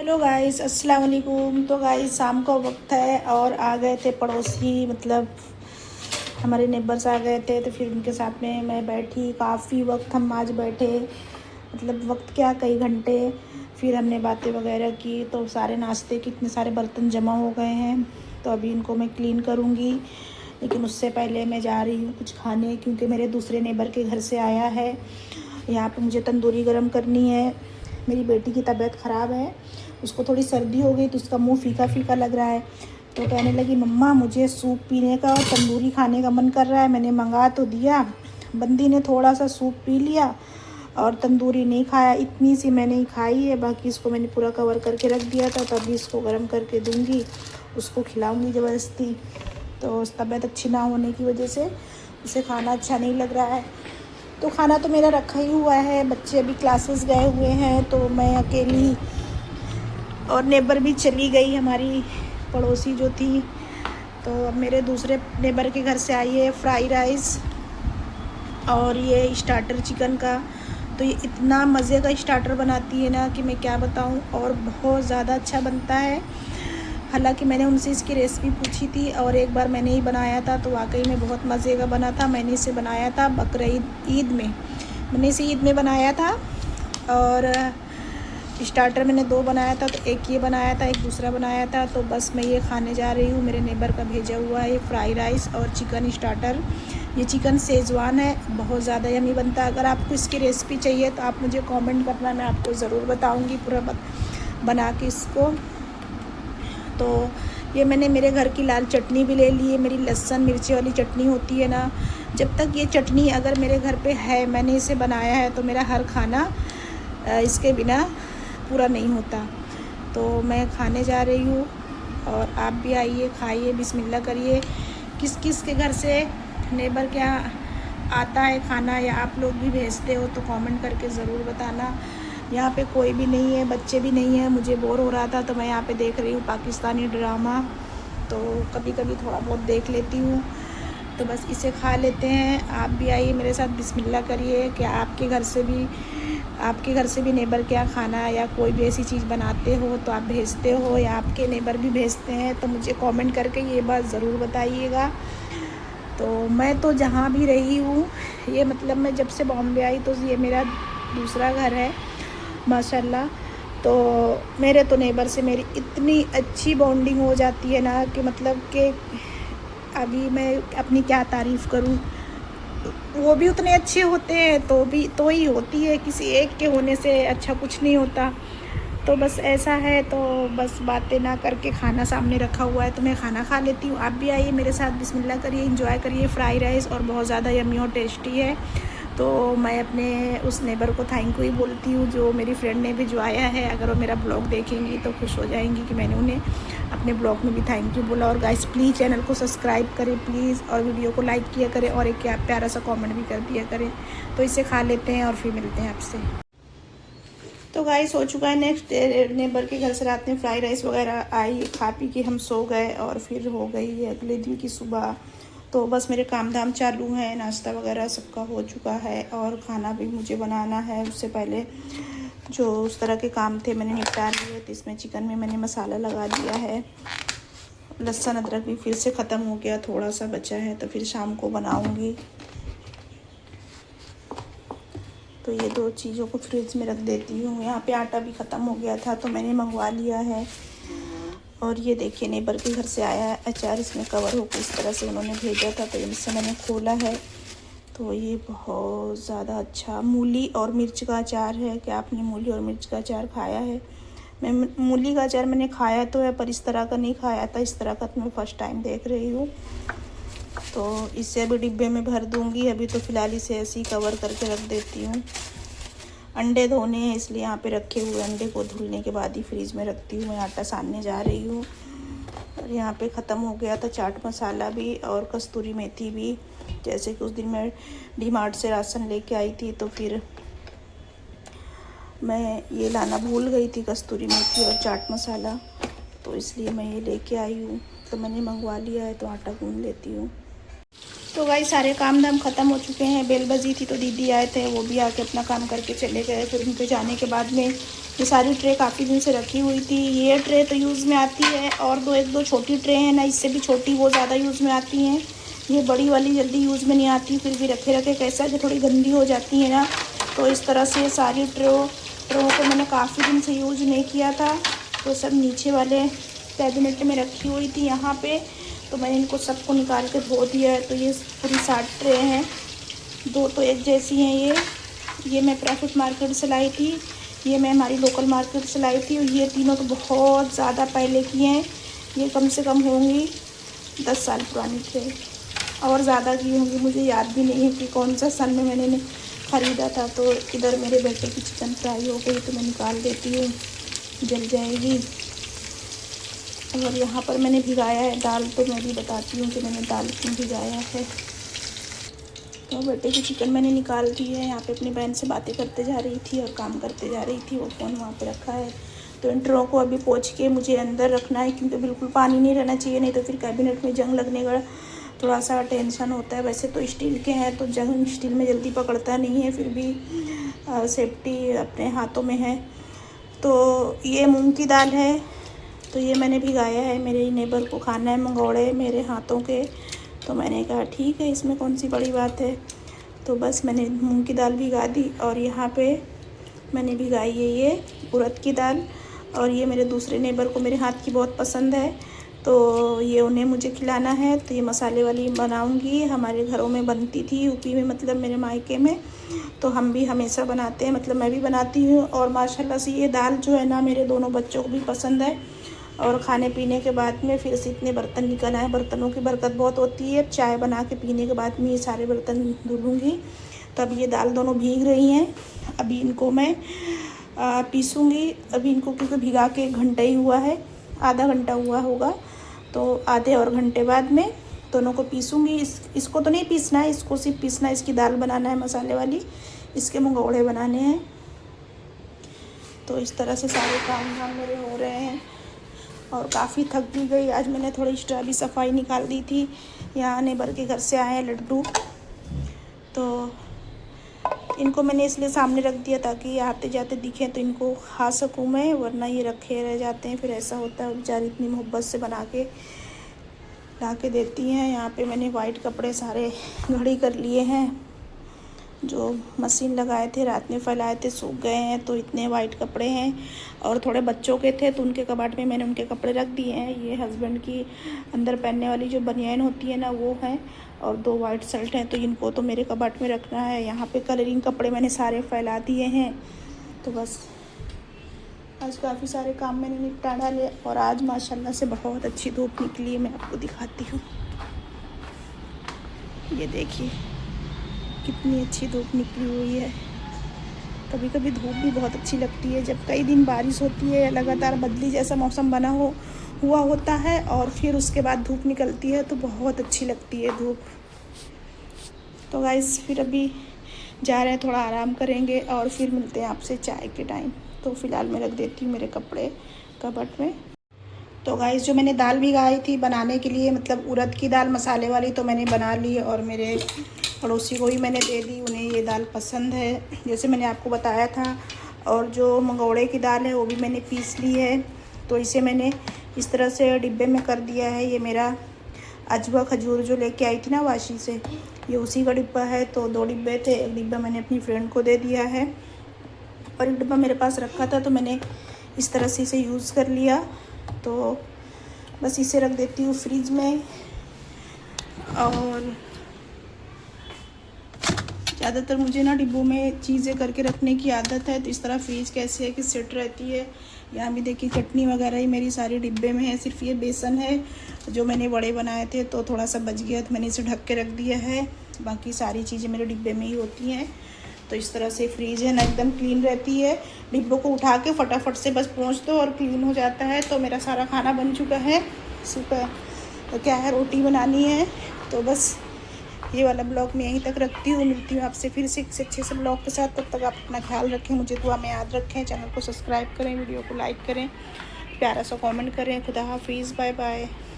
Hello guys, अस्सलाम वालेकुम। तो गाइस शाम का वक्त है और आ गए थे पड़ोसी, मतलब हमारे नेबर्स आ गए थे। तो फिर उनके साथ में मैं बैठी, काफ़ी वक्त हम आज बैठे, मतलब वक्त क्या कई घंटे। फिर हमने बातें वगैरह की। तो सारे नाश्ते के इतने सारे बर्तन जमा हो गए हैं, तो अभी इनको मैं क्लीन करूँगी। लेकिन उससे पहले मैं जा रही हूँ कुछ खाने, क्योंकि मेरे दूसरे नेबर के घर से आया है। यहाँ पे मुझे तंदूरी गरम करनी है। मेरी बेटी की तबीयत ख़राब है, उसको थोड़ी सर्दी हो गई तो उसका मुंह फीका फीका लग रहा है। तो कहने लगी, मम्मा मुझे सूप पीने का और तंदूरी खाने का मन कर रहा है। मैंने मंगा तो दिया, बंदी ने थोड़ा सा सूप पी लिया और तंदूरी नहीं खाया। इतनी सी मैंने ही खाई है, बाकी इसको मैंने पूरा कवर करके रख दिया था। तभी इसको गर्म करके दूंगी, उसको खिलाऊंगी ज़बरदस्ती। तो तबीयत अच्छी ना होने की वजह से उसे खाना अच्छा नहीं लग रहा है। तो खाना तो मेरा रखा ही हुआ है, बच्चे अभी क्लासेस गए हुए हैं, तो मैं अकेली। और नेबर भी चली गई, हमारी पड़ोसी जो थी। तो अब मेरे दूसरे नेबर के घर से आई है फ्राई राइस और ये स्टार्टर चिकन का। तो ये इतना मज़े का स्टार्टर बनाती है ना कि मैं क्या बताऊं, और बहुत ज़्यादा अच्छा बनता है। हालांकि मैंने उनसे इसकी रेसिपी पूछी थी और एक बार मैंने ही बनाया था, तो वाकई में बहुत मज़े का बना था। मैंने इसे बनाया था बकरीद ईद में, मैंने इसे ईद में बनाया था। और स्टार्टर मैंने 2 बनाया था, तो एक ये बनाया था, एक दूसरा बनाया था। तो बस मैं ये खाने जा रही हूँ, मेरे नेबर का भेजा हुआ है फ्राई राइस और चिकन स्टार्टर। ये चिकन शेजवान है, बहुत ज़्यादा यमी बनता है। अगर आपको इसकी रेसिपी चाहिए तो आप मुझे कमेंट करना, मैं आपको ज़रूर बताऊँगी पूरा बना के इसको। तो ये मैंने मेरे घर की लाल चटनी भी ले ली है, मेरी लहसुन मिर्ची वाली चटनी होती है ना। जब तक ये चटनी अगर मेरे घर पे है, मैंने इसे बनाया है, तो मेरा हर खाना इसके बिना पूरा नहीं होता। तो मैं खाने जा रही हूँ और आप भी आइए, खाइए, बिस्मिल्लाह करिए। किस किस के घर से नेबर क्या आता है खाना, या आप लोग भी भेजते हो, तो कमेंट करके ज़रूर बताना। यहाँ पे कोई भी नहीं है, बच्चे भी नहीं है, मुझे बोर हो रहा था तो मैं यहाँ पे देख रही हूँ पाकिस्तानी ड्रामा। तो कभी कभी थोड़ा बहुत देख लेती हूँ। तो बस इसे खा लेते हैं। आप भी आइए मेरे साथ, बिस्मिल्लाह करिए। कि आपके घर से भी नेबर क्या खाना या कोई भी ऐसी चीज़ बनाते हो तो आप भेजते हो, या आपके नेबर भी भेजते हैं, तो मुझे कमेंट करके ये बात ज़रूर बताइएगा। तो मैं तो जहाँ भी रही हूँ, ये मतलब मैं जब से बॉम्बे आई तो ये मेरा दूसरा घर है माशाल्लाह। तो मेरे तो नेबर से मेरी इतनी अच्छी बॉन्डिंग हो जाती है ना कि मतलब कि अभी मैं अपनी क्या तारीफ़ करूँ। वो भी उतने अच्छे होते हैं, तो ही होती है, किसी एक के होने से अच्छा कुछ नहीं होता। तो बस ऐसा है। तो बस बातें ना करके खाना सामने रखा हुआ है, तो मैं खाना खा लेती हूँ। आप भी आइए मेरे साथ, बिस्मिल्लाह करिए, एंजॉय करिए। फ्राई राइस और बहुत ज़्यादा यम्मी और टेस्टी है। तो मैं अपने उस नेबर को थैंक यू ही बोलती हूँ जो मेरी फ्रेंड ने भिजवाया है। अगर वो मेरा ब्लॉग देखेंगी तो खुश हो जाएंगी कि मैंने उन्हें अपने ब्लॉग में भी थैंक यू बोला। और गाइस प्लीज़ चैनल को सब्सक्राइब करें प्लीज़, और वीडियो को लाइक किया करें, और एक प्यारा सा कमेंट भी कर दिया करें। तो इसे खा लेते हैं और फिर मिलते हैं आपसे। तो गाइस हो चुका है नेक्स्ट नेबर के घर से रात में फ्राई राइस वगैरह आई, खा पी के हम सो गए और फिर हो गई है अगले दिन की सुबह। तो बस मेरे काम धाम चालू हैं, नाश्ता वगैरह सबका हो चुका है और खाना भी मुझे बनाना है। उससे पहले जो उस तरह के काम थे मैंने निपटा लिए। तो इसमें चिकन में मैंने मसाला लगा दिया है। लहसुन अदरक भी फिर से ख़त्म हो गया, थोड़ा सा बचा है, तो फिर शाम को बनाऊँगी। तो ये 2 चीज़ों को फ्रिज में रख देती हूँ। यहाँ पे आटा भी ख़त्म हो गया था तो मैंने मंगवा लिया है। और ये देखिए नेबर के घर से आया है अचार, इसमें कवर होकर इस तरह से उन्होंने भेजा था, तो इनसे मैंने खोला है। तो ये बहुत ज़्यादा अच्छा मूली और मिर्च का अचार है। क्या आपने मूली और मिर्च का अचार खाया है? मैं मूली का अचार मैंने खाया तो है, पर इस तरह का नहीं खाया था। इस तरह का तो मैं फ़र्स्ट टाइम देख रही हूँ। तो इसे अभी डिब्बे में भर दूँगी। अभी तो फ़िलहाल इसे ऐसे ही कवर करके रख देती हूँ। अंडे धोने हैं इसलिए यहाँ पे रखे हुए अंडे को धुलने के बाद ही फ्रीज़ में रखती हूँ। मैं आटा सानने जा रही हूँ। और यहाँ पे ख़त्म हो गया था चाट मसाला भी और कस्तूरी मेथी भी। जैसे कि उस दिन मैं डीमार्ट से राशन लेके आई थी, तो फिर मैं ये लाना भूल गई थी, कस्तूरी मेथी और चाट मसाला, तो इसलिए मैं ये लेके आई हूँ। तो मैंने मंगवा लिया है, तो आटा गूँध लेती हूँ। तो भाई सारे काम धाम ख़त्म हो चुके हैं। बेल बजी थी तो दीदी आए थे, वो भी आके अपना काम करके चले गए। फिर उनके जाने के बाद में ये सारी ट्रे काफ़ी दिन से रखी हुई थी। ये ट्रे तो यूज़ में आती है, और एक दो छोटी ट्रे हैं ना, इससे भी छोटी, वो ज़्यादा यूज़ में आती हैं। ये बड़ी वाली जल्दी यूज़ में नहीं आती, फिर भी रखे रखे कैसा कि थोड़ी गंदी हो जाती है ना। तो इस तरह से सारी ट्रो को मैंने काफ़ी दिन से यूज़ नहीं किया था, तो सब नीचे वाले कैबिनेट में रखी हुई थी यहाँ पे। तो मैंने इनको सबको निकाल के धो दिया है। तो ये पूरी 60 ट्रे हैं, 2 तो एक जैसी हैं। ये मैं प्रॉफिट मार्केट से लाई थी, ये मैं हमारी लोकल मार्केट से लाई थी, और ये तीनों तो बहुत ज़्यादा पहले की हैं। ये कम से कम होंगी 10 साल पुरानी ट्रे, और ज़्यादा की होंगी। मुझे याद भी नहीं है कि कौन सा सन में मैंने ख़रीदा था। तो इधर मेरे बेटे की चिकन फ्राई हो गई, तो मैं निकाल देती हूँ, जल जाएगी। और यहाँ पर मैंने भिगाया है दाल, तो मैं भी बताती हूँ कि मैंने दाल क्यों भिगाया है। तो बेटे की चिकन मैंने निकाल दी है। यहाँ पे अपनी बहन से बातें करते जा रही थी और काम करते जा रही थी, वो फ़ोन वहाँ पे रखा है। तो इन ट्रो को अभी पोंछ के मुझे अंदर रखना है, क्योंकि बिल्कुल पानी नहीं रहना चाहिए, नहीं तो फिर कैबिनेट में जंग लगने का थोड़ा सा टेंशन होता है। वैसे तो स्टील के हैं, तो जंग स्टील में जल्दी पकड़ता नहीं है, फिर भी सेफ्टी अपने हाथों में है। तो ये मूँग की दाल है, तो ये मैंने भिगाया है। मेरे नेबर को खाना है मंगोड़े मेरे हाथों के, तो मैंने कहा ठीक है, इसमें कौन सी बड़ी बात है। तो बस मैंने मूंग की दाल भिगा दी, और यहाँ पे मैंने भिगाई है ये उड़द की दाल। और ये मेरे दूसरे नेबर को मेरे हाथ की बहुत पसंद है, तो ये उन्हें मुझे खिलाना है। तो ये मसाले वाली बनाऊंगी, हमारे घरों में बनती थी यूपी में, मतलब मेरे मायके में। तो हम भी हमेशा बनाते हैं, मतलब मैं भी बनाती हूँ। और माशाल्लाह से ये दाल जो है ना, मेरे दोनों बच्चों को भी पसंद है। और खाने पीने के बाद में फिर से इतने बर्तन निकल आए, बर्तनों की बरकत बहुत होती है। चाय बना के पीने के बाद में ये सारे बर्तन धुलूँगी। तो अब ये दाल दोनों भीग रही हैं, अभी इनको मैं पीसूँगी। अभी इनको क्योंकि भिगा के 1 घंटा ही हुआ है, आधा घंटा हुआ होगा, तो आधे और घंटे बाद में दोनों को पीसूँगी। इसको तो नहीं पीसना है, इसको सिर्फ पीसना है, इसकी दाल बनाना है मसाले वाली, इसके मंगोड़े बनाने हैं। तो इस तरह से सारे काम धाम मेरे हो रहे हैं, और काफ़ी थक भी गई। आज मैंने थोड़ी एक्स्ट्रा भी सफाई निकाल दी थी। यहाँ नेबर के घर से आए हैं लड्डू, तो इनको मैंने इसलिए सामने रख दिया ताकि आते जाते दिखें तो इनको खा सकूँ मैं, वरना ये रखे रह जाते हैं, फिर ऐसा होता है। बेचारी इतनी मोहब्बत से बना के ला के देती हैं। यहाँ पे मैंने वाइट कपड़े सारे घड़ी कर लिए हैं, जो मशीन लगाए थे रात में फैलाए थे, सूख गए हैं। तो इतने वाइट कपड़े हैं, और थोड़े बच्चों के थे, तो उनके कबाट में मैंने उनके कपड़े रख दिए हैं। ये हस्बैंड की अंदर पहनने वाली जो बनियान होती है ना, वो है, और 2 वाइट शर्ट हैं, तो इनको तो मेरे कबाट में रखना है। यहाँ पे कलरिंग कपड़े मैंने सारे फैला दिए हैं। तो बस आज काफ़ी सारे काम मैंने निपटा डाले, और आज माशाल्लाह से बहुत अच्छी धूप निकली है। मैं आपको दिखाती हूँ, ये देखिए कितनी अच्छी धूप निकली हुई है। कभी कभी धूप भी बहुत अच्छी लगती है, जब कई दिन बारिश होती है, लगातार बदली जैसा मौसम बना हुआ होता है, और फिर उसके बाद धूप निकलती है, तो बहुत अच्छी लगती है धूप। तो गाइस फिर अभी जा रहे हैं, थोड़ा आराम करेंगे, और फिर मिलते हैं आपसे चाय के टाइम। तो फ़िलहाल मैं रख देती हूँ मेरे कपड़े कबर्ड में। तो गाइस जो मैंने दाल भिगाई थी बनाने के लिए, मतलब उड़द की दाल मसाले वाली, तो मैंने बना ली, और मेरे पड़ोसी को ही मैंने दे दी, उन्हें ये दाल पसंद है जैसे मैंने आपको बताया था। और जो मंगोड़े की दाल है वो भी मैंने पीस ली है, तो इसे मैंने इस तरह से डिब्बे में कर दिया है। ये मेरा अजवा खजूर जो लेके आई थी ना वाशी से, ये उसी का डिब्बा है। तो 2 डिब्बे थे, एक डिब्बा मैंने अपनी फ्रेंड को दे दिया है, और एक डिब्बा मेरे पास रखा था, तो मैंने इस तरह से इसे यूज़ कर लिया। तो बस इसे रख देती हूँ फ्रिज में। और ज़्यादातर मुझे ना डिब्बों में चीज़ें करके रखने की आदत है, तो इस तरह फ्रीज कैसे है कि सेट रहती है। यहाँ भी देखिए चटनी वगैरह ही मेरी सारी डिब्बे में है, सिर्फ ये बेसन है जो मैंने बड़े बनाए थे, तो थोड़ा सा बच गया, तो मैंने इसे ढक के रख दिया है। बाकी सारी चीज़ें मेरे डिब्बे में ही होती हैं। तो इस तरह से फ्रीज है ना, एकदम क्लीन रहती है। डिब्बों को उठा के फटाफट से बस पोंछ दो और क्लीन हो जाता है। तो मेरा सारा खाना बन चुका है। सुबह तो क्या है, रोटी बनानी है। तो बस ये वाला ब्लॉग मैं यहीं तक रखती हूँ। मिलती हूँ आपसे फिर से एक अच्छे से ब्लॉग के साथ। तब तक आप अपना ख्याल रखें, मुझे दुआ में याद रखें। चैनल को सब्सक्राइब करें, वीडियो को लाइक करें, प्यारा सा कमेंट करें। खुदा हाफिज़, बाय बाय।